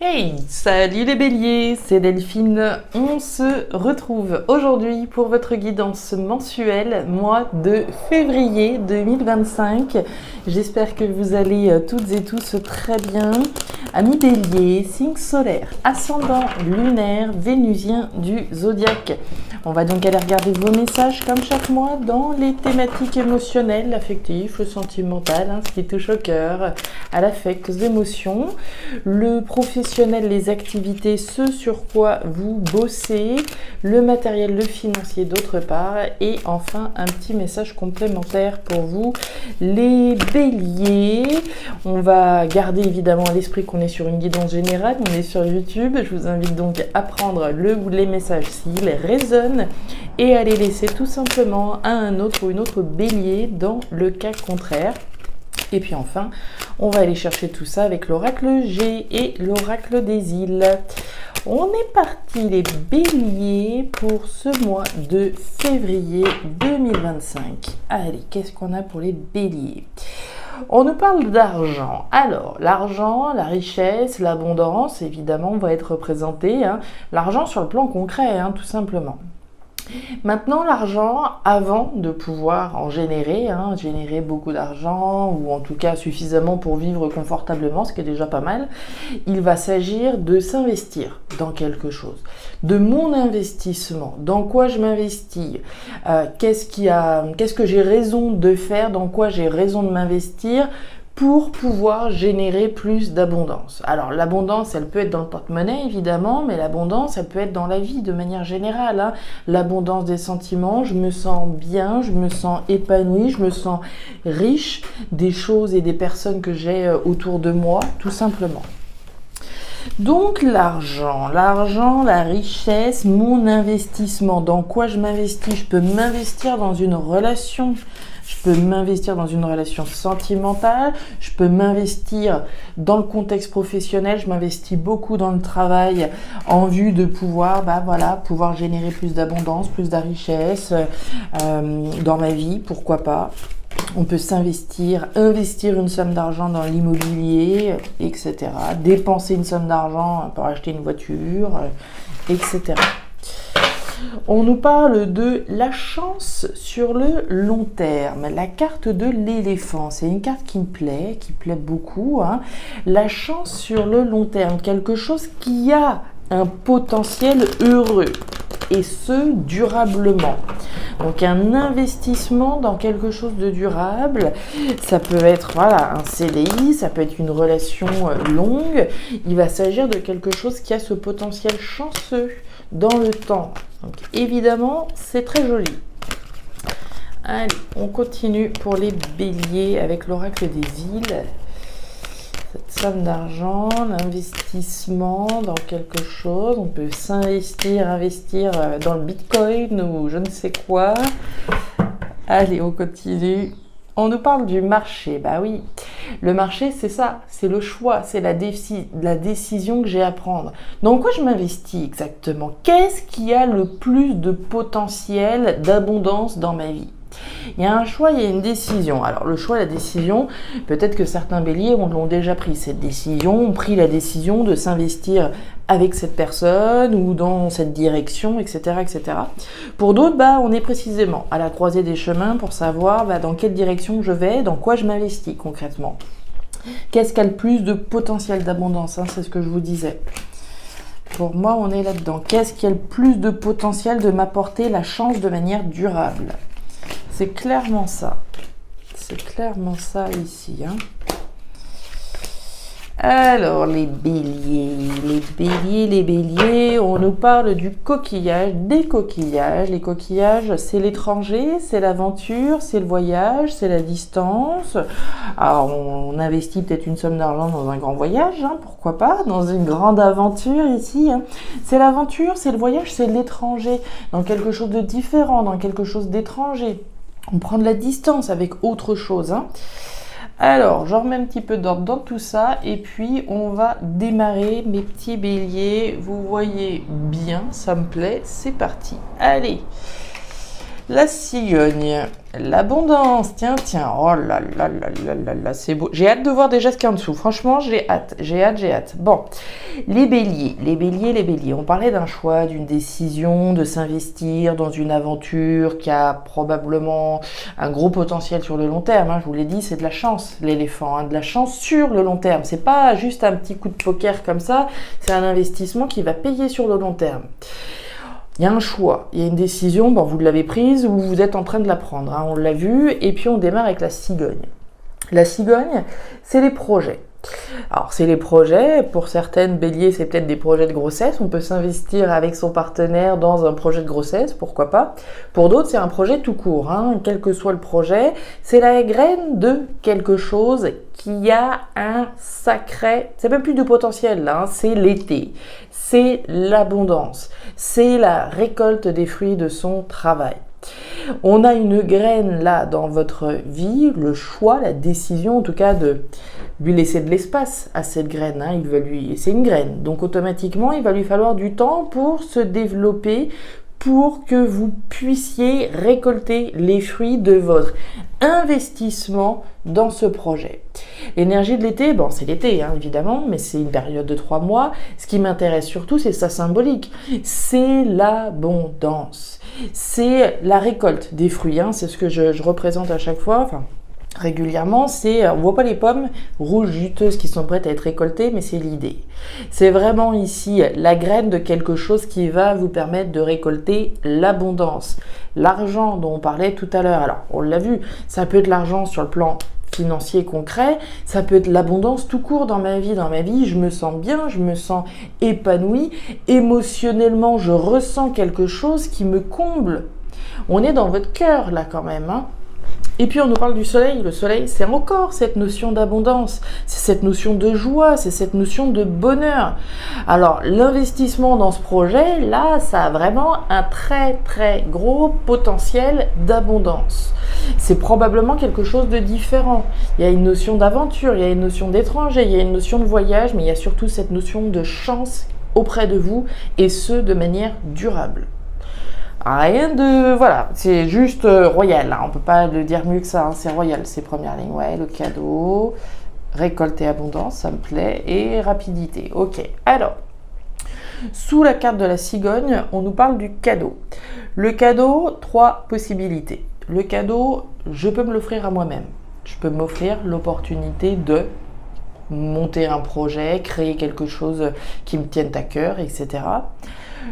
Hey, salut les béliers, c'est Delphine. On se retrouve aujourd'hui pour votre guidance mensuelle, mois de février 2025. J'espère que vous allez toutes et tous très bien. Amis béliers, signe solaire, ascendant lunaire, vénusien du zodiaque. On va donc aller regarder vos messages comme chaque mois dans les thématiques émotionnelles, affectives, le sentimental, ce qui touche au cœur, à l'affect, aux émotions, le professionnel, les activités, ce sur quoi vous bossez, le matériel, le financier d'autre part, et enfin un petit message complémentaire pour vous, les béliers. On va garder évidemment à l'esprit qu'on est sur une guidance générale, on est sur YouTube. Je vous invite donc à prendre le ou les messages s'ils résonnent et à les laisser tout simplement à un autre ou une autre bélier dans le cas contraire. Et puis enfin, on va aller chercher tout ça avec l'oracle G et l'oracle des îles. On est parti les béliers pour ce mois de février 2025. Allez, qu'est-ce qu'on a pour les béliers ? On nous parle d'argent. Alors, l'argent, la richesse, l'abondance, évidemment, va être représenté. L'argent sur le plan concret, tout simplement. Maintenant, l'argent, avant de pouvoir en générer, générer beaucoup d'argent, ou en tout cas suffisamment pour vivre confortablement, ce qui est déjà pas mal, il va s'agir de s'investir dans quelque chose. De mon investissement, dans quoi je m'investis, qu'est-ce que j'ai raison de faire, dans quoi j'ai raison de m'investir, pour pouvoir générer plus d'abondance. Alors l'abondance, elle peut être dans le porte-monnaie évidemment, mais l'abondance, elle peut être dans la vie de manière générale. L'abondance des sentiments, je me sens bien, je me sens épanouie, je me sens riche des choses et des personnes que j'ai autour de moi, tout simplement. Donc l'argent, la richesse, mon investissement, dans quoi je m'investis? Je peux m'investir dans une relation, je peux m'investir dans une relation sentimentale, je peux m'investir dans le contexte professionnel, je m'investis beaucoup dans le travail en vue de pouvoir, pouvoir générer plus d'abondance, plus de richesse dans ma vie, pourquoi pas. On peut investir une somme d'argent dans l'immobilier, etc. Dépenser une somme d'argent pour acheter une voiture, etc. On nous parle de la chance sur le long terme. La carte de l'éléphant, c'est une carte qui plaît beaucoup. La chance sur le long terme, quelque chose qui a un potentiel heureux. Et ce, durablement. Donc un investissement dans quelque chose de durable, ça peut être un CDI, ça peut être une relation longue. Il va s'agir de quelque chose qui a ce potentiel chanceux dans le temps. Donc évidemment, c'est très joli. Allez, on continue pour les béliers avec l'oracle des îles. Cette somme d'argent, l'investissement dans quelque chose, on peut investir dans le bitcoin ou je ne sais quoi. Allez, on continue. On nous parle du marché, oui. Le marché, c'est ça, c'est le choix, c'est la décision que j'ai à prendre. Dans quoi je m'investis exactement? Qu'est-ce qui a le plus de potentiel d'abondance dans ma vie? Il y a un choix, il y a une décision. Alors le choix, la décision, peut-être que certains béliers l'ont déjà pris cette décision, ont pris la décision de s'investir avec cette personne ou dans cette direction, etc. etc. Pour d'autres, on est précisément à la croisée des chemins pour savoir dans quelle direction je vais, dans quoi je m'investis concrètement. Qu'est-ce qui a le plus de potentiel d'abondance, c'est ce que je vous disais. Pour moi, on est là-dedans. Qu'est-ce qui a le plus de potentiel de m'apporter la chance de manière durable? C'est clairement ça. C'est clairement ça ici. Alors, les béliers, on nous parle du coquillage, des coquillages. Les coquillages, c'est l'étranger, c'est l'aventure, c'est le voyage, c'est la distance. Alors, on investit peut-être une somme d'argent dans un grand voyage, pourquoi pas, dans une grande aventure ici. C'est l'aventure, c'est le voyage, c'est l'étranger, dans quelque chose de différent, dans quelque chose d'étranger. On prend de la distance avec autre chose. Alors, je remets un petit peu d'ordre dans tout ça et puis on va démarrer mes petits béliers. Vous voyez bien, ça me plaît, c'est parti. Allez, la cigogne. L'abondance, tiens, oh là là là là là là, c'est beau. J'ai hâte de voir déjà ce qu'il y a en dessous. Franchement, j'ai hâte. Bon, les béliers. On parlait d'un choix, d'une décision, de s'investir dans une aventure qui a probablement un gros potentiel sur le long terme. Je vous l'ai dit, c'est de la chance, l'éléphant, de la chance sur le long terme. C'est pas juste un petit coup de poker comme ça, c'est un investissement qui va payer sur le long terme. Il y a un choix, il y a une décision, vous l'avez prise ou vous êtes en train de la prendre, on l'a vu, et puis on démarre avec la cigogne. La cigogne, c'est les projets. Alors, c'est les projets, pour certaines béliers, c'est peut-être des projets de grossesse, on peut s'investir avec son partenaire dans un projet de grossesse, pourquoi pas. Pour d'autres, c'est un projet tout court, quel que soit le projet, c'est la graine de quelque chose qui a un sacré, c'est même plus du potentiel là, c'est l'été, c'est l'abondance, c'est la récolte des fruits de son travail. On a une graine là dans votre vie, le choix, la décision en tout cas de lui laisser de l'espace à cette graine. C'est une graine, donc automatiquement il va lui falloir du temps pour se développer, pour que vous puissiez récolter les fruits de votre investissement dans ce projet. L'énergie de l'été, c'est l'été évidemment, mais c'est une période de 3 mois. Ce qui m'intéresse surtout, c'est sa symbolique. C'est l'abondance. C'est la récolte des fruits. C'est ce que je représente à chaque fois. Régulièrement, on voit pas les pommes rouges juteuses qui sont prêtes à être récoltées, mais c'est l'idée. C'est vraiment ici la graine de quelque chose qui va vous permettre de récolter l'abondance. L'argent dont on parlait tout à l'heure, alors on l'a vu, ça peut être l'argent sur le plan financier concret, ça peut être l'abondance tout court dans ma vie, je me sens bien, je me sens épanouie, émotionnellement je ressens quelque chose qui me comble. On est dans votre cœur là quand même, Et puis on nous parle du soleil. Le soleil, c'est encore cette notion d'abondance, c'est cette notion de joie, c'est cette notion de bonheur. Alors l'investissement dans ce projet, là, ça a vraiment un très très gros potentiel d'abondance. C'est probablement quelque chose de différent. Il y a une notion d'aventure, il y a une notion d'étranger, il y a une notion de voyage, mais il y a surtout cette notion de chance auprès de vous, et ce, de manière durable. Rien de... Voilà, c'est juste royal, on peut pas le dire mieux que ça, c'est royal, c'est première ligne. Ouais, le cadeau, récolte et abondance, ça me plaît, et rapidité. Ok, alors, sous la carte de la cigogne, on nous parle du cadeau. Le cadeau, 3 possibilités. Le cadeau, je peux me l'offrir à moi-même. Je peux m'offrir l'opportunité de monter un projet, créer quelque chose qui me tienne à cœur, etc.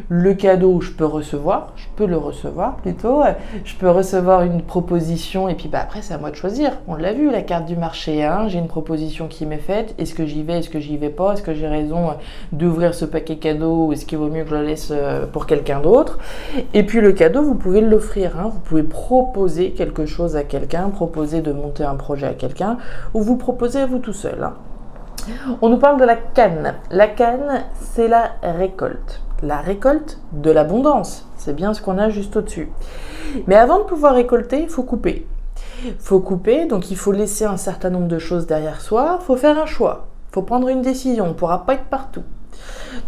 Le cadeau, je peux le recevoir plutôt. Je peux recevoir une proposition et puis après c'est à moi de choisir. On l'a vu, la carte du marché, j'ai une proposition qui m'est faite. Est-ce que j'y vais, est-ce que j'y vais pas? Est-ce que j'ai raison d'ouvrir ce paquet cadeau ou est-ce qu'il vaut mieux que je le laisse pour quelqu'un d'autre? Et puis le cadeau, vous pouvez l'offrir. Vous pouvez proposer quelque chose à quelqu'un, proposer de monter un projet à quelqu'un ou vous proposer à vous tout seul. On nous parle de la canne. La canne, c'est la récolte. La récolte de l'abondance. C'est bien ce qu'on a juste au-dessus. Mais avant de pouvoir récolter, il faut couper. Il faut couper, donc il faut laisser un certain nombre de choses derrière soi. Il faut faire un choix. Il faut prendre une décision. On ne pourra pas être partout.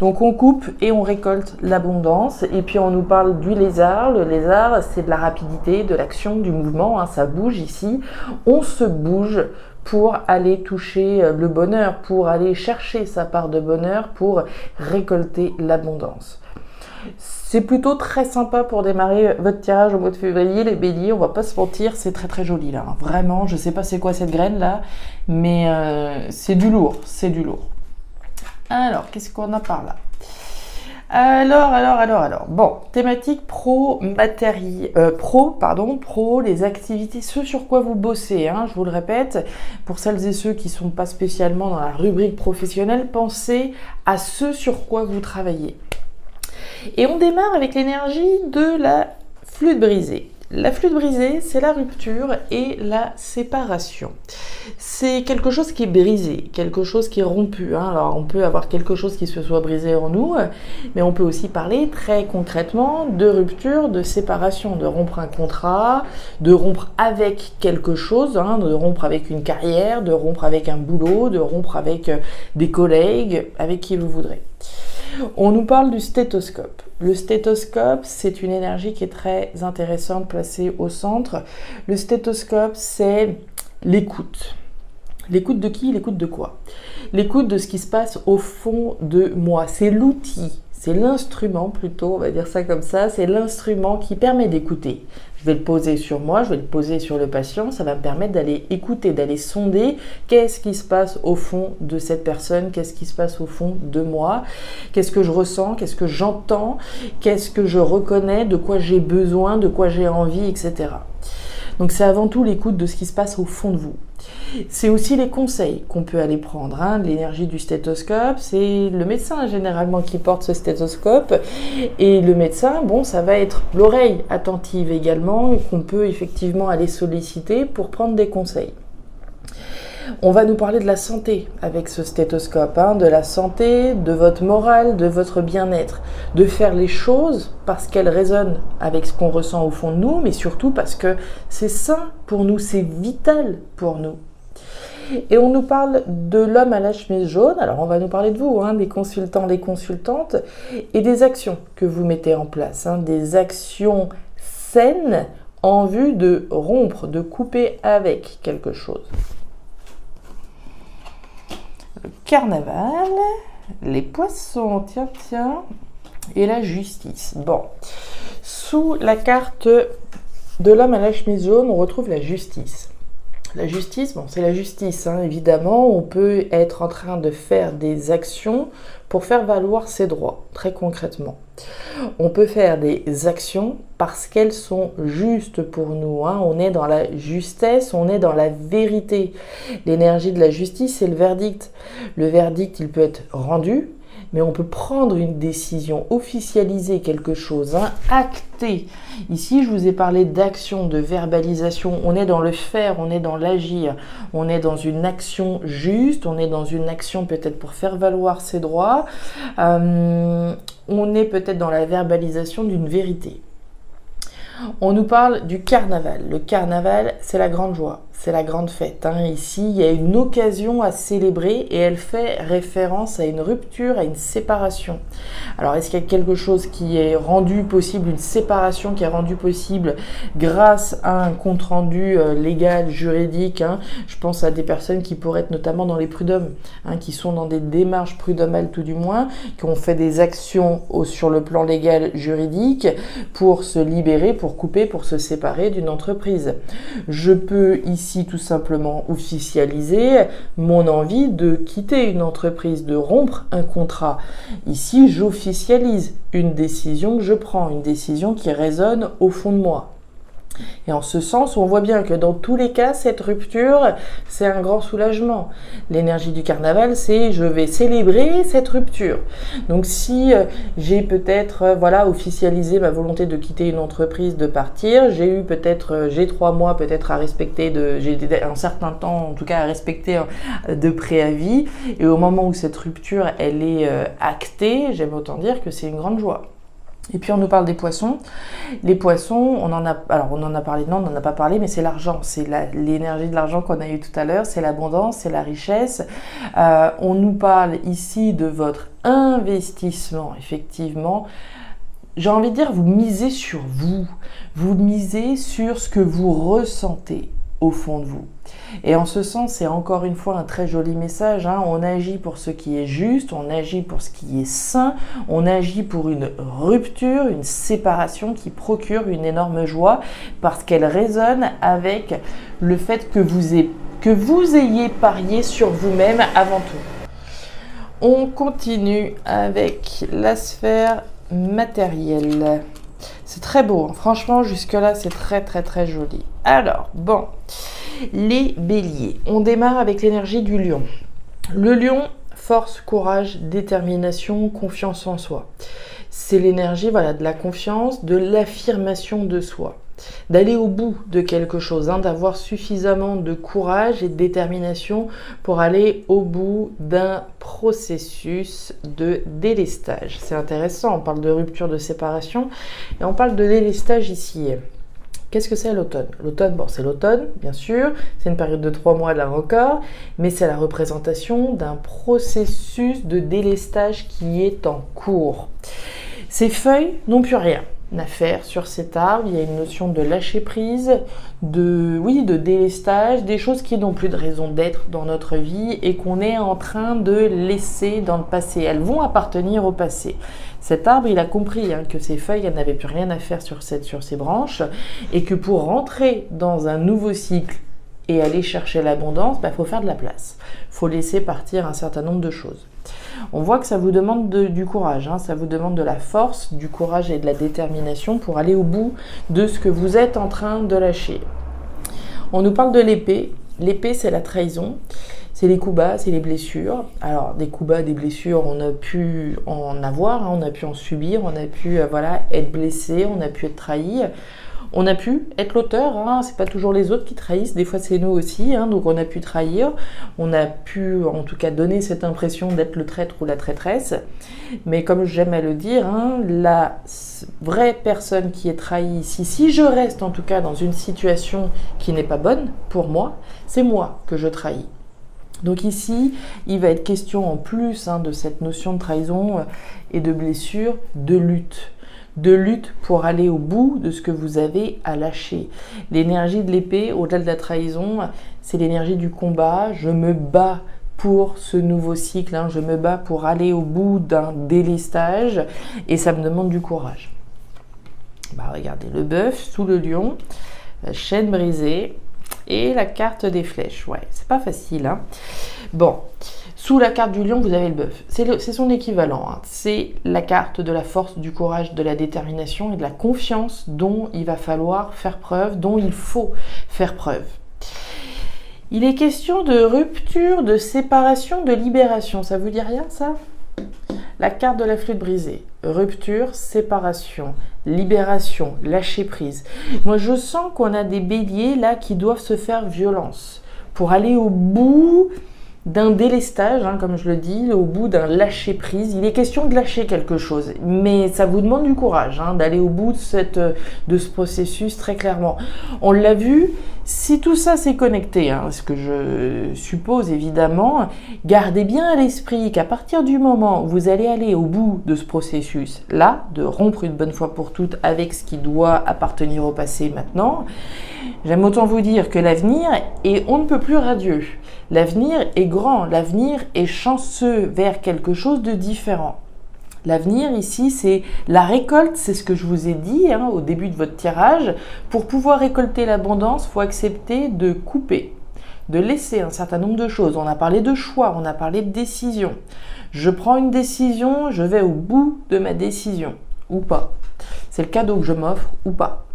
Donc on coupe et on récolte l'abondance. Et puis on nous parle du lézard. Le lézard, c'est de la rapidité, de l'action, du mouvement. Ça bouge ici. On se bouge pour aller toucher le bonheur, pour aller chercher sa part de bonheur, pour récolter l'abondance. C'est plutôt très sympa pour démarrer votre tirage au mois de février, les béliers, on va pas se mentir, c'est très très joli là. Vraiment, je sais pas c'est quoi cette graine là, mais c'est du lourd, c'est du lourd. Alors, qu'est-ce qu'on a par là ? Alors. Bon, thématique pro, les activités, ce sur quoi vous bossez. Je vous le répète, pour celles et ceux qui ne sont pas spécialement dans la rubrique professionnelle, pensez à ce sur quoi vous travaillez. Et on démarre avec l'énergie de la flûte brisée. La flûte brisée, c'est la rupture et la séparation. C'est quelque chose qui est brisé, quelque chose qui est rompu. Alors, on peut avoir quelque chose qui se soit brisé en nous, mais on peut aussi parler très concrètement de rupture, de séparation, de rompre un contrat, de rompre avec quelque chose, de rompre avec une carrière, de rompre avec un boulot, de rompre avec des collègues, avec qui vous voudrez. On nous parle du stéthoscope. Le stéthoscope, c'est une énergie qui est très intéressante placée au centre. Le stéthoscope, c'est l'écoute. L'écoute de qui? L'écoute de quoi? L'écoute de ce qui se passe au fond de moi. C'est l'outil, c'est l'instrument plutôt, on va dire ça comme ça, c'est l'instrument qui permet d'écouter. Je vais le poser sur moi, je vais le poser sur le patient, ça va me permettre d'aller écouter, d'aller sonder qu'est-ce qui se passe au fond de cette personne, qu'est-ce qui se passe au fond de moi, qu'est-ce que je ressens, qu'est-ce que j'entends, qu'est-ce que je reconnais, de quoi j'ai besoin, de quoi j'ai envie, etc. Donc c'est avant tout l'écoute de ce qui se passe au fond de vous. C'est aussi les conseils qu'on peut aller prendre. L'énergie du stéthoscope, c'est le médecin généralement qui porte ce stéthoscope. Et le médecin, bon, ça va être l'oreille attentive également qu'on peut effectivement aller solliciter pour prendre des conseils. On va nous parler de la santé avec ce stéthoscope, de la santé, de votre morale, de votre bien-être, de faire les choses parce qu'elles résonnent avec ce qu'on ressent au fond de nous, mais surtout parce que c'est sain pour nous, c'est vital pour nous. Et on nous parle de l'homme à la chemise jaune. Alors on va nous parler de vous, des consultants, des consultantes, et des actions que vous mettez en place, des actions saines en vue de rompre, de couper avec quelque chose. Le carnaval, les poissons, tiens, et la justice. Bon, sous la carte de l'homme à la chemise jaune, on retrouve la justice. La justice, bon, c'est la justice, évidemment. On peut être en train de faire des actions pour faire valoir ses droits, très concrètement. On peut faire des actions parce qu'elles sont justes pour nous. On est dans la justesse, on est dans la vérité. L'énergie de la justice, c'est le verdict. Le verdict, il peut être rendu, mais on peut prendre une décision, officialiser quelque chose, acter. Ici, je vous ai parlé d'action, de verbalisation. On est dans le faire, on est dans l'agir. On est dans une action juste, on est dans une action peut-être pour faire valoir ses droits. On est peut-être dans la verbalisation d'une vérité. On nous parle du carnaval. Le carnaval, c'est la grande joie, c'est la grande fête. Ici, il y a une occasion à célébrer et elle fait référence à une rupture, à une séparation. Alors, est-ce qu'il y a quelque chose qui est rendu possible, une séparation qui est rendue possible grâce à un compte-rendu légal, juridique? Je pense à des personnes qui pourraient être notamment dans les prud'hommes, qui sont dans des démarches prud'homales tout du moins, qui ont fait des actions sur le plan légal, juridique pour se libérer, pour couper, pour se séparer d'une entreprise. Je peux ici tout simplement officialiser mon envie de quitter une entreprise, de rompre un contrat. Ici, j'officialise une décision que je prends, une décision qui résonne au fond de moi. Et en ce sens, on voit bien que dans tous les cas, cette rupture, c'est un grand soulagement. L'énergie du carnaval, c'est je vais célébrer cette rupture. Donc si j'ai peut-être officialisé ma volonté de quitter une entreprise, de partir, j'ai 3 mois peut-être à respecter, j'ai un certain temps en tout cas à respecter de préavis. Et au moment où cette rupture, elle est actée, j'aime autant dire que c'est une grande joie. Et puis on nous parle des poissons. Les poissons, on en a parlé, non, on n'en a pas parlé, mais c'est l'argent, c'est l'énergie de l'argent qu'on a eu tout à l'heure, c'est l'abondance, c'est la richesse. On nous parle ici de votre investissement, effectivement. J'ai envie de dire, vous misez sur vous misez sur ce que vous ressentez au fond de vous. Et en ce sens, c'est encore une fois un très joli message. On agit pour ce qui est juste, on agit pour ce qui est sain, on agit pour une rupture, une séparation qui procure une énorme joie parce qu'elle résonne avec le fait que vous ayez parié sur vous-même avant tout. On continue avec la sphère matérielle. C'est très beau, franchement, jusque-là, c'est très très très joli. Alors, bon, les béliers. On démarre avec l'énergie du lion. Le lion, force, courage, détermination, confiance en soi. C'est l'énergie de la confiance, de l'affirmation de soi. D'aller au bout de quelque chose, d'avoir suffisamment de courage et de détermination pour aller au bout d'un processus de délestage. C'est intéressant, on parle de rupture, de séparation et on parle de délestage ici. Qu'est-ce que c'est l'automne? L'automne, bon, c'est l'automne, bien sûr, c'est une période de 3 mois là encore, mais c'est la représentation d'un processus de délestage qui est en cours. Ces feuilles n'ont plus rien à faire sur cet arbre, il y a une notion de lâcher prise, de délestage, des choses qui n'ont plus de raison d'être dans notre vie et qu'on est en train de laisser dans le passé. Elles vont appartenir au passé. Cet arbre, il a compris que ses feuilles, elles n'avaient plus rien à faire sur ses branches et que pour rentrer dans un nouveau cycle et aller chercher l'abondance, faut faire de la place. Il faut laisser partir un certain nombre de choses. On voit que ça vous demande du courage, ça vous demande de la force, du courage et de la détermination pour aller au bout de ce que vous êtes en train de lâcher. On nous parle de l'épée. L'épée, c'est la trahison, c'est les coups bas, c'est les blessures. Alors, des coups bas, des blessures, on a pu en avoir, on a pu en subir, on a pu être blessé, on a pu être trahi. On a pu être l'auteur, c'est pas toujours les autres qui trahissent, des fois c'est nous aussi, donc on a pu trahir, on a pu en tout cas donner cette impression d'être le traître ou la traîtresse, mais comme j'aime à le dire, la vraie personne qui est trahie ici, si je reste en tout cas dans une situation qui n'est pas bonne pour moi, c'est moi que je trahis. Donc ici, il va être question en plus de cette notion de trahison et de blessure, de lutte pour aller au bout de ce que vous avez à lâcher. L'énergie de l'épée, au-delà de la trahison, c'est l'énergie du combat. Je me bats pour ce nouveau cycle, je me bats pour aller au bout d'un délestage et ça me demande du courage. Regardez, le bœuf sous le lion, la chaîne brisée et la carte des flèches. Ouais, c'est pas facile. Bon. Sous la carte du lion, vous avez le bœuf. C'est son équivalent. C'est la carte de la force, du courage, de la détermination et de la confiance dont il va falloir faire preuve, dont il faut faire preuve. Il est question de rupture, de séparation, de libération. Ça vous dit rien, ça? La carte de la flûte brisée. Rupture, séparation, libération, lâcher prise. Moi, je sens qu'on a des béliers là qui doivent se faire violence pour aller au bout d'un délestage, comme je le dis, au bout d'un lâcher-prise. Il est question de lâcher quelque chose, mais ça vous demande du courage d'aller au bout de ce processus très clairement. On l'a vu, si tout ça s'est connecté, ce que je suppose évidemment, gardez bien à l'esprit qu'à partir du moment où vous allez aller au bout de ce processus-là, de rompre une bonne fois pour toutes avec ce qui doit appartenir au passé maintenant, j'aime autant vous dire que l'avenir est on ne peut plus radieux. L'avenir est grand, l'avenir est chanceux vers quelque chose de différent. L'avenir ici, c'est la récolte, c'est ce que je vous ai dit au début de votre tirage. Pour pouvoir récolter l'abondance, il faut accepter de couper, de laisser un certain nombre de choses. On a parlé de choix, on a parlé de décision. Je prends une décision, je vais au bout de ma décision, ou pas. C'est le cadeau que je m'offre, ou pas.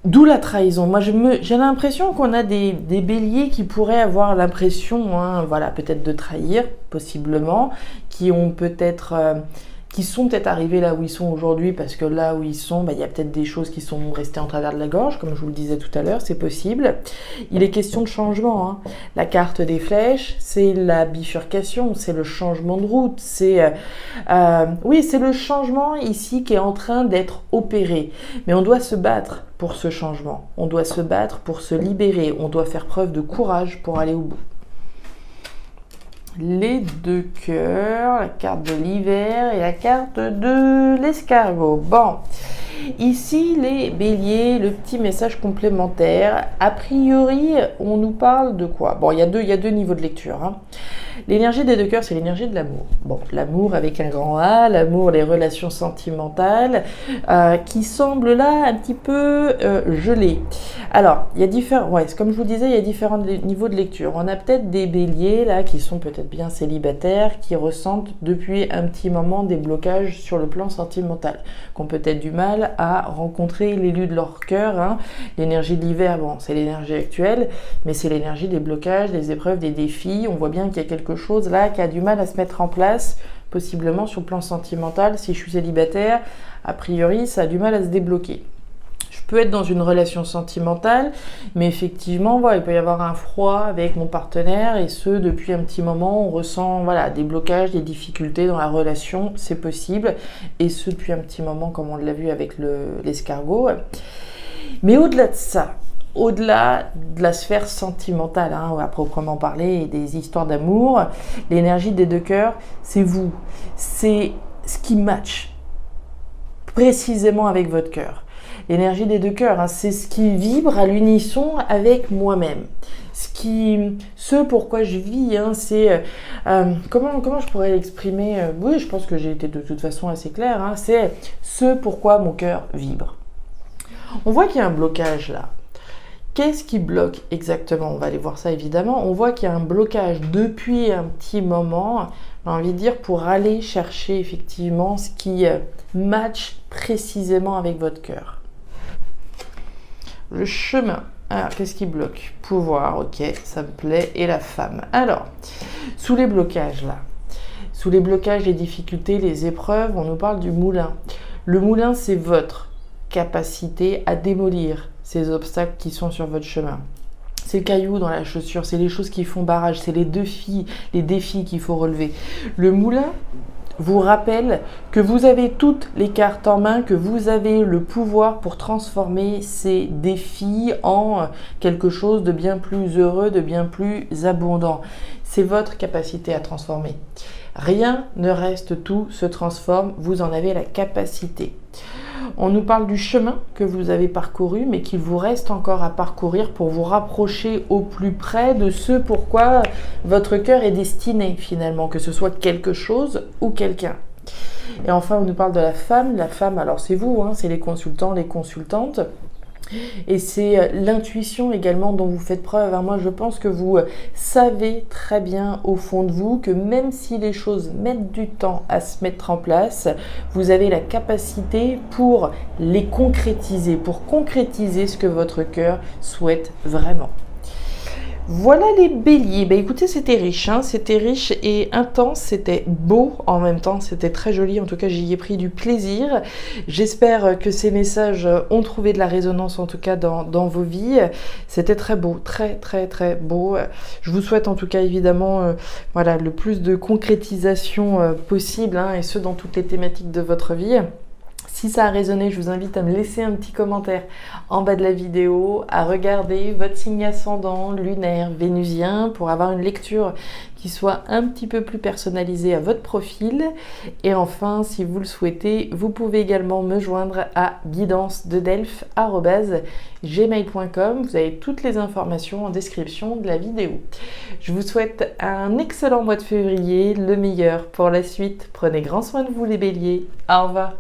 D'où la trahison. Moi, j'ai l'impression qu'on a des béliers qui pourraient avoir l'impression, peut-être de trahir, possiblement, qui sont peut-être arrivés là où ils sont aujourd'hui, parce que là où ils sont, il y a peut-être des choses qui sont restées en travers de la gorge, comme je vous le disais tout à l'heure, c'est possible. Il est question de changement. La carte des flèches, c'est la bifurcation, c'est le changement de route, c'est le changement ici qui est en train d'être opéré. Mais on doit se battre pour ce changement, on doit se battre pour se libérer, on doit faire preuve de courage pour aller au bout. Les deux cœurs, la carte de l'hiver et la carte de l'escargot. Bon, ici les béliers, le petit message complémentaire. A priori, on nous parle de quoi? Bon, il y a deux niveaux de lecture. L'énergie des deux cœurs, c'est l'énergie de l'amour. Bon, l'amour avec un grand A, l'amour, les relations sentimentales, qui semblent là un petit peu gelées. Alors, il y a comme je vous disais, il y a différents niveaux de lecture. On a peut-être des béliers là qui sont peut-être bien célibataires, qui ressentent depuis un petit moment des blocages sur le plan sentimental, qui ont peut-être du mal à rencontrer l'élu de leur cœur. L'énergie de l'hiver, c'est l'énergie actuelle, mais c'est l'énergie des blocages, des épreuves, des défis. On voit bien qu'il y a quelque chose là qui a du mal à se mettre en place, possiblement sur le plan sentimental. Si je suis célibataire, a priori, ça a du mal à se débloquer. Je peux être dans une relation sentimentale, mais effectivement, voilà, il peut y avoir un froid avec mon partenaire, et ce, depuis un petit moment, on ressent voilà, des blocages, des difficultés dans la relation, c'est possible, et ce, depuis un petit moment, comme on l'a vu avec l'escargot. Mais au-delà de ça, au-delà de la sphère sentimentale, à proprement parler, et des histoires d'amour, l'énergie des deux cœurs, c'est vous. C'est ce qui match précisément avec votre cœur. L'énergie des deux cœurs, c'est ce qui vibre à l'unisson avec moi-même. Ce pourquoi je vis, c'est... comment je pourrais l'exprimer? Oui, je pense que j'ai été de toute façon assez claire. C'est ce pourquoi mon cœur vibre. On voit qu'il y a un blocage là. Qu'est-ce qui bloque exactement? On va aller voir ça évidemment. On voit qu'il y a un blocage depuis un petit moment, j'ai envie de dire, pour aller chercher effectivement ce qui match précisément avec votre cœur. Le chemin. Alors, qu'est-ce qui bloque? Pouvoir, ok, ça me plaît. Et la femme. Alors, sous les blocages là, sous les blocages, les difficultés, les épreuves, on nous parle du moulin. Le moulin, c'est votre capacité à démolir ces obstacles qui sont sur votre chemin. C'est le caillou dans la chaussure, c'est les choses qui font barrage, c'est les défis qu'il faut relever. Le moulin vous rappelle que vous avez toutes les cartes en main, que vous avez le pouvoir pour transformer ces défis en quelque chose de bien plus heureux, de bien plus abondant. C'est votre capacité à transformer. Rien ne reste, tout se transforme, vous en avez la capacité. On nous parle du chemin que vous avez parcouru, mais qu'il vous reste encore à parcourir pour vous rapprocher au plus près de ce pourquoi votre cœur est destiné finalement, que ce soit quelque chose ou quelqu'un. Et enfin, on nous parle de la femme. La femme, alors c'est vous, c'est les consultants, les consultantes. Et c'est l'intuition également dont vous faites preuve. Moi, je pense que vous savez très bien au fond de vous que même si les choses mettent du temps à se mettre en place, vous avez la capacité pour les concrétiser, pour concrétiser ce que votre cœur souhaite vraiment. Voilà les béliers. Écoutez, c'était riche et intense, c'était beau en même temps, c'était très joli, en tout cas j'y ai pris du plaisir. J'espère que ces messages ont trouvé de la résonance en tout cas dans vos vies. C'était très beau, très très très beau. Je vous souhaite en tout cas évidemment le plus de concrétisation possible, et ce dans toutes les thématiques de votre vie. Si ça a résonné, je vous invite à me laisser un petit commentaire en bas de la vidéo, à regarder votre signe ascendant, lunaire, vénusien, pour avoir une lecture qui soit un petit peu plus personnalisée à votre profil. Et enfin, si vous le souhaitez, vous pouvez également me joindre à guidancededelphes@gmail.com. Vous avez toutes les informations en description de la vidéo. Je vous souhaite un excellent mois de février, le meilleur pour la suite. Prenez grand soin de vous les béliers. Au revoir.